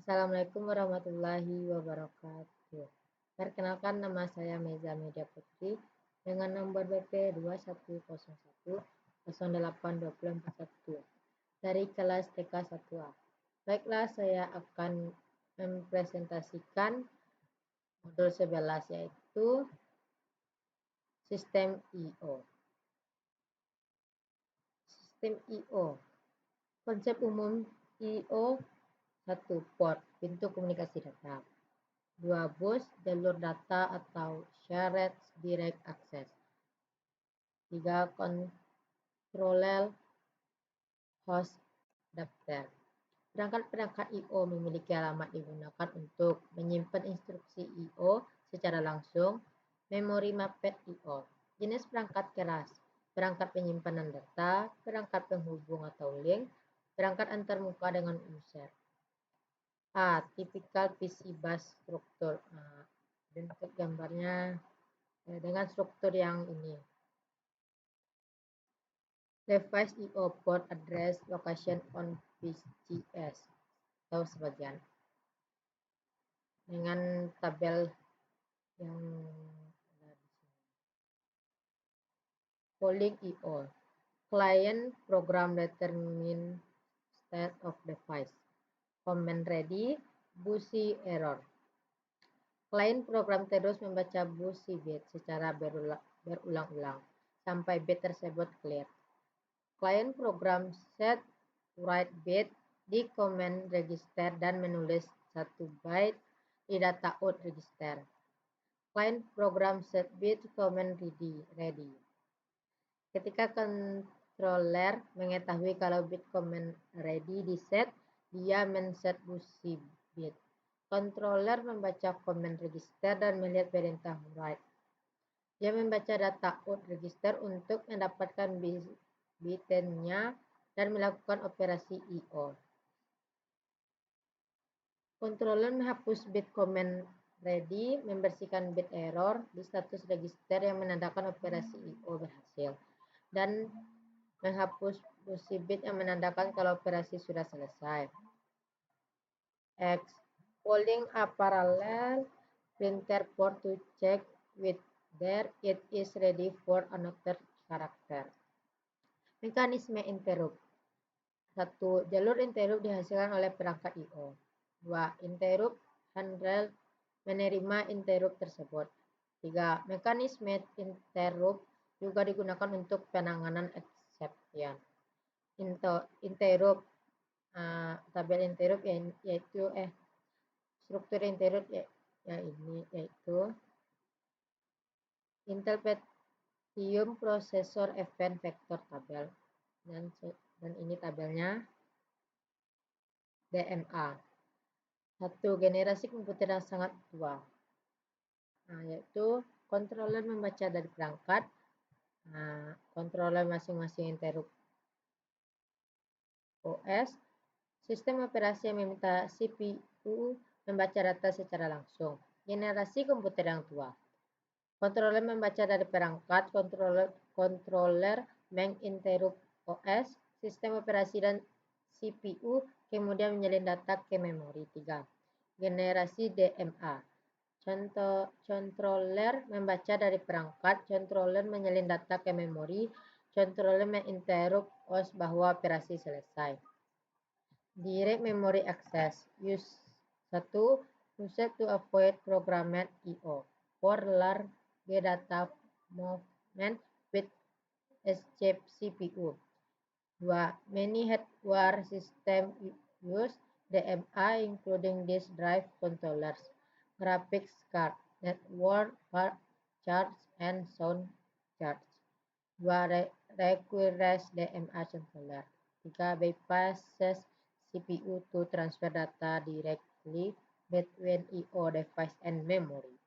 Assalamualaikum warahmatullahi wabarakatuh. Perkenalkan, nama saya Meza Media Putri dengan nomor BP 2101082041 dari kelas TK 1A. Baiklah, saya akan mempresentasikan modul 11 yaitu sistem I/O. Sistem I/O. Konsep umum I/O: 1. Port, pintu komunikasi data. 2. Bus, jalur data atau shared direct access. 3. Controller, host, adapter. Perangkat-perangkat I/O memiliki alamat digunakan untuk menyimpan instruksi I/O secara langsung. Memori mapped I/O. Jenis perangkat keras: perangkat penyimpanan data, perangkat penghubung atau link, perangkat antarmuka dengan user. Typical PC bus struktur. Bentuk gambarnya dengan struktur yang ini. Device I/O port address location on VCS atau sebagian. Dengan tabel yang ada di sini. Polling I/O. Client program determine state of device. Command ready, busy error. Client program terus membaca busy bit secara berulang-ulang sampai bit tersebut clear. Client program set write bit di command register dan menulis 1 byte di data out register. Client program set bit command ready. Ketika controller mengetahui kalau bit command ready di set, dia men-set busy bit. Controller membaca command register dan melihat perintah write. Dia membaca data out register untuk mendapatkan bitnya dan melakukan operasi I/O. Controller menghapus bit command ready, membersihkan bit error di status register yang menandakan operasi I/O berhasil, dan menghapus busy bit yang menandakan kalau operasi sudah selesai. X. Polling a parallel printer port to check whether it is ready for another character. Mekanisme interrupt. 1. Jalur interrupt dihasilkan oleh perangkat I/O. 2. Interrupt handler menerima interrupt tersebut. 3. Mekanisme interrupt juga digunakan untuk penanganan exception. Interrupt, tabel interrupt yaitu struktur interrupt yaitu Intel Pentium Processor Event Vector tabel, dan ini tabelnya. DMA. 1. Generasi komputer yang sangat tua, yaitu controller membaca dari perangkat, controller masing-masing interrupt OS, sistem operasi yang meminta CPU membaca data secara langsung. Generasi komputer yang tua, controller membaca dari perangkat, controller menginterrupt OS, sistem operasi dan CPU, kemudian menyalin data ke memori. 3. Generasi DMA. Controller membaca dari perangkat, controller menyalin data ke memori, controller menginterrupt OS bahwa operasi selesai. Direct memory access. Use 1. Use to avoid programmed I/O for large data movement with escape CPU. 2. Many hardware systems use DMA including disk drive controllers, graphics card, network cards, and sound cards. 2. Requires DMA controller. 3. Bypasses CPU to transfer data directly between I/O device and memory.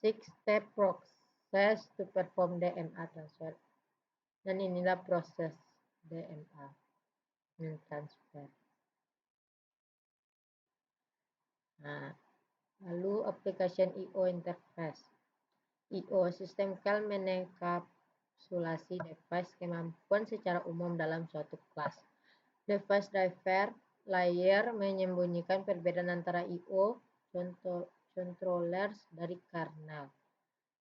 6-step process to perform DMA transfer. Dan inilah proses DMA transfer. Lalu application I/O interface. I/O sistem file mengkapsulasi device kemampuan secara umum dalam suatu kelas. Device driver layer menyembunyikan perbedaan antara I/O controllers dari kernel.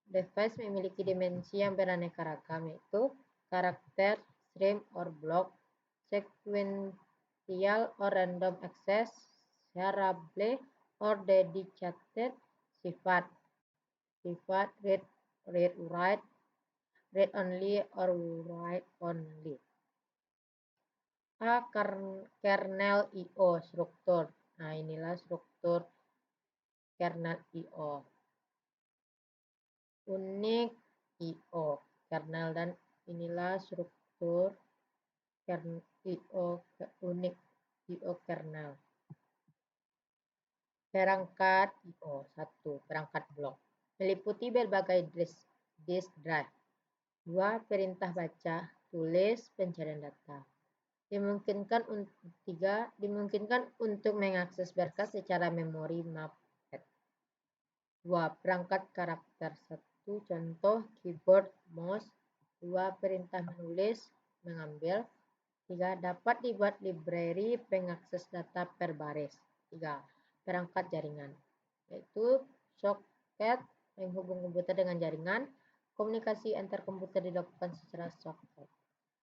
Device memiliki dimensi yang beraneka ragam, yaitu karakter, stream or block, sequential or random access, variable or dedicated, sifat, read write, read only or write only. Kernel I/O struktur. Nah, inilah struktur kernel I/O. Unik I/O kernel, dan inilah struktur kernel I/O unik I/O kernel. Perangkat I/O 1. Perangkat blok meliputi berbagai disk drive. 2. Perintah baca, tulis, pencarian data. Dimungkinkan untuk mengakses berkas secara memori mapped. 2. Perangkat karakter. 1. Contoh keyboard, mouse. 2. Perintah menulis, mengambil. 3. Dapat dibuat library pengakses data per baris. 3. Perangkat jaringan, yaitu soket menghubung komputer dengan jaringan. Komunikasi antar komputer dilakukan secara soket.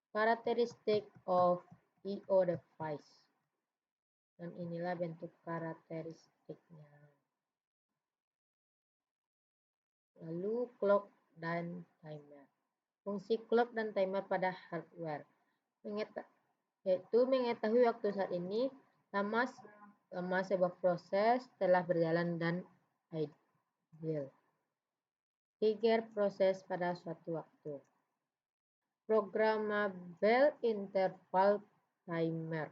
Karakteristik of I/O device. Dan inilah bentuk karakteristiknya. Lalu clock dan timer. Fungsi clock dan timer pada hardware, yaitu mengetahui waktu saat ini, lama sebuah proses telah berjalan, dan idle. Trigger proses pada suatu waktu. Programmable interval timer.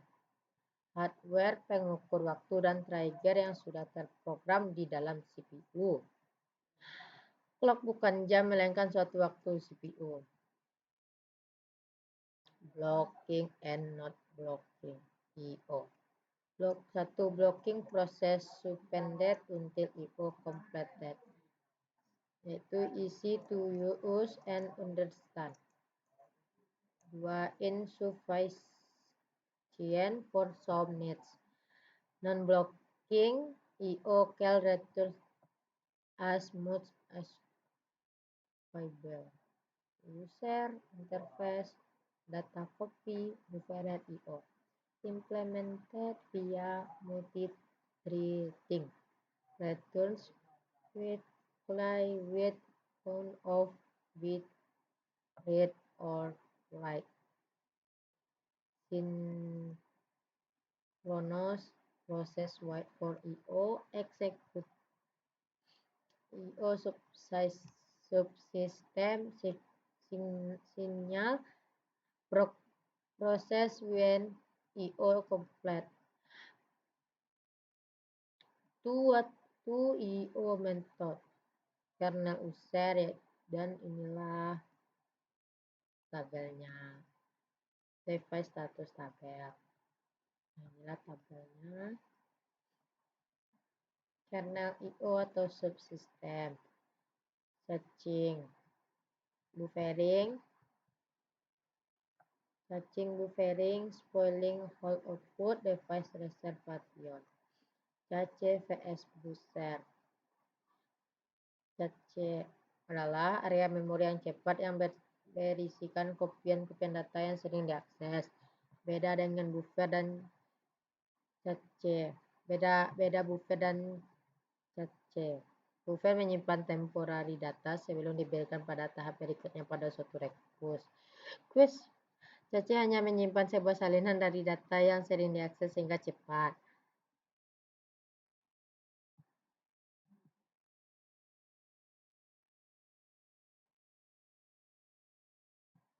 Hardware pengukur waktu dan trigger yang sudah terprogram di dalam CPU. Clock bukan jam, melainkan suatu waktu CPU. Blocking and not blocking I/O. Block 1. Blocking process suspended until I/O completed, yaitu easy to use and understand. 2. Insufficient for some needs. Non-blocking I/O can return as much as possible. User interface data copy buffered I/O. Implemented via multi-threading. Returns quickly with count of bit read or write. Synchronous process wait for I/O execute. I/O subsystem signal process when I/O complete. Two I/O method. Kernel user, dan inilah tabelnya. Device status tabel. Inilah tabelnya. Kernel I/O atau subsystem. Searching, buffering, spoiling whole output, device reservation. Cache vs buffer. Cache adalah area memori yang cepat yang berisikan kopian-kopian data yang sering diakses. Beda dengan buffer dan cache. Beda buffer dan cache. Buffer menyimpan temporary data sebelum diberikan pada tahap berikutnya pada suatu request. Cache hanya menyimpan sebuah salinan dari data yang sering diakses sehingga cepat.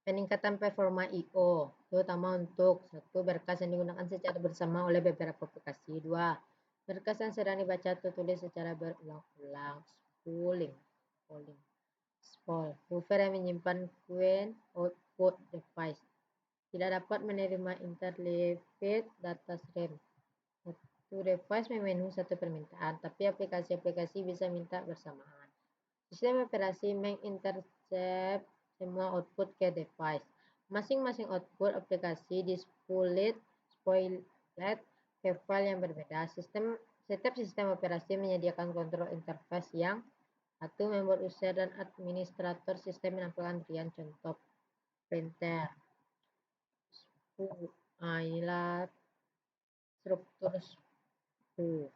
Peningkatan performa I/O, terutama untuk 1. Berkas yang digunakan secara bersama oleh beberapa aplikasi. 2. Berkas yang sedang dibaca atau tulis secara berulang-ulang. Spool. Buffer yang menyimpan queue output device. Tidak dapat menerima interleaved data stream. Satu device memenuhi satu permintaan, tapi aplikasi-aplikasi bisa minta bersamaan. Sistem operasi mengintercept semua output ke device. Masing-masing output aplikasi di spoiled ke file yang berbeda. Setiap sistem operasi menyediakan kontrol interface yang satu membuat user dan administrator sistem menampilkan rian contoh printer. Inilah struktur spool.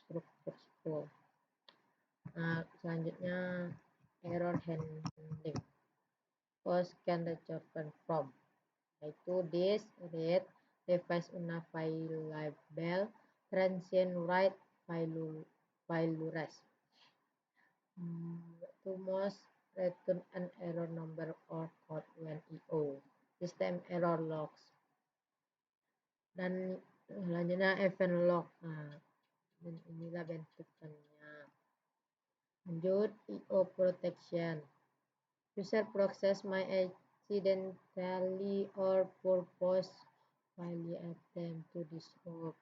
Struktur spool. Selanjutnya error handling. Post can return from, yaitu this read device unavailable transient write file rest. To most return an error number or code when IO system error logs. Dan selanjutnya event log. Dan inilah bentukannya. Lanjut IO protection. User process may accidentally or purposefully attempt to disrupt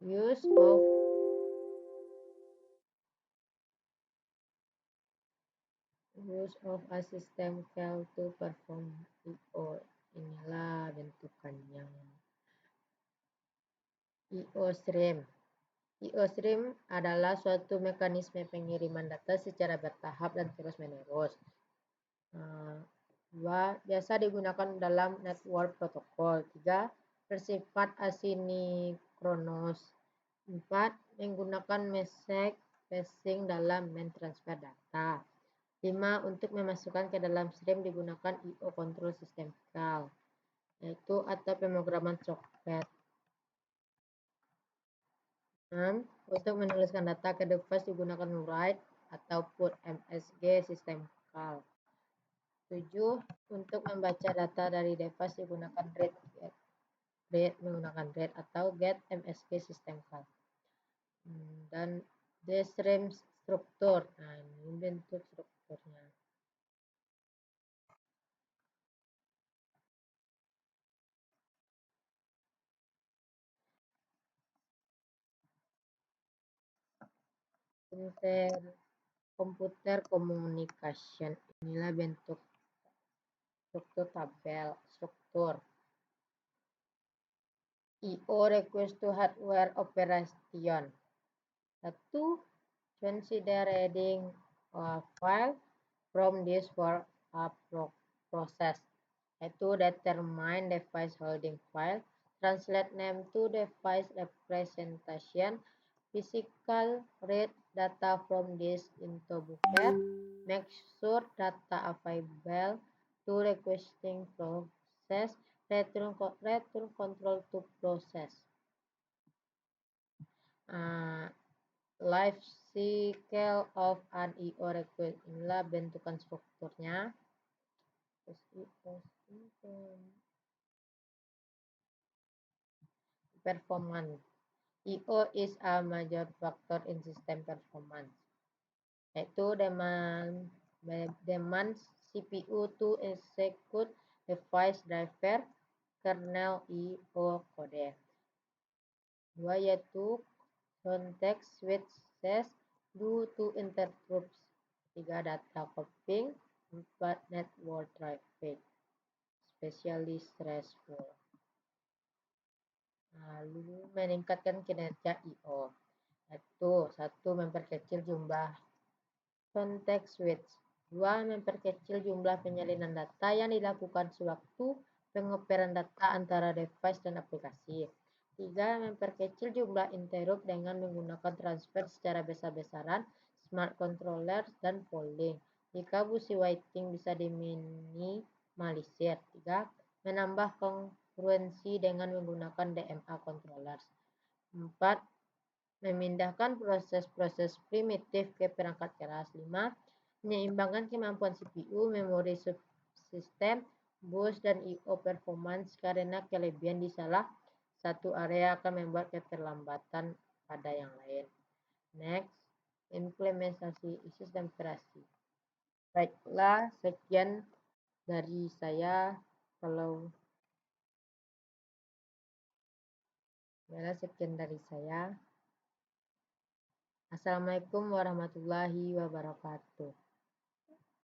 use of a system call to perform IO. Inilah bentukannya. IO stream. IO stream adalah suatu mekanisme pengiriman data secara bertahap dan terus-menerus. Biasa digunakan dalam network protokol. 3. Bersifat asinkronus. 4. Menggunakan message passing dalam mentransfer data. 5. Untuk memasukkan ke dalam stream digunakan IO control system call, yaitu atau pemrograman soket. 6. Untuk menuliskan data ke device digunakan write atau put MSG system call. 7. Untuk membaca data dari device digunakan read menggunakan read atau get MSG system call. Dan the stream struktur. Ini bentuk strukturnya. Computer communication. Inilah bentuk struktur tabel struktur. IO request to hardware operation. 1. Consider reading a file from disk for a process. Yaitu determine device holding file, translate name to device representation, physical read data from disk into buffer, make sure data available to requesting process, return control to process. Life cycle of an IO request. Inilah bentukan strukturnya. Performance. IO is a major factor in system performance. Yaitu demands CPU to execute device driver kernel IO code. 2. Yaitu context switches due to interrupts. 3. Data copying. 4. Network traffic, especially stressful. Lalu meningkatkan kinerja IO. Yaitu 1. Memperkecil jumlah context switch. 2. Memperkecil jumlah penyalinan data yang dilakukan sewaktu pengoperan data antara device dan aplikasi. 3. Memperkecil jumlah interrupt dengan menggunakan transfer secara besar-besaran, smart controller, dan polling. Jika busy waiting bisa diminimalisir. 3. Menambah kongruensi dengan menggunakan DMA controllers. 4. Memindahkan proses-proses primitif ke perangkat keras. 5. Menyeimbangkan kemampuan CPU, memori subsistem, bus, dan IO performance karena kelebihan di salah satu area akan membuat keterlambatan pada yang lain. Next, implementasi sistem operasi. Baiklah, sekian dari saya. Sekian dari saya. Assalamualaikum warahmatullahi wabarakatuh.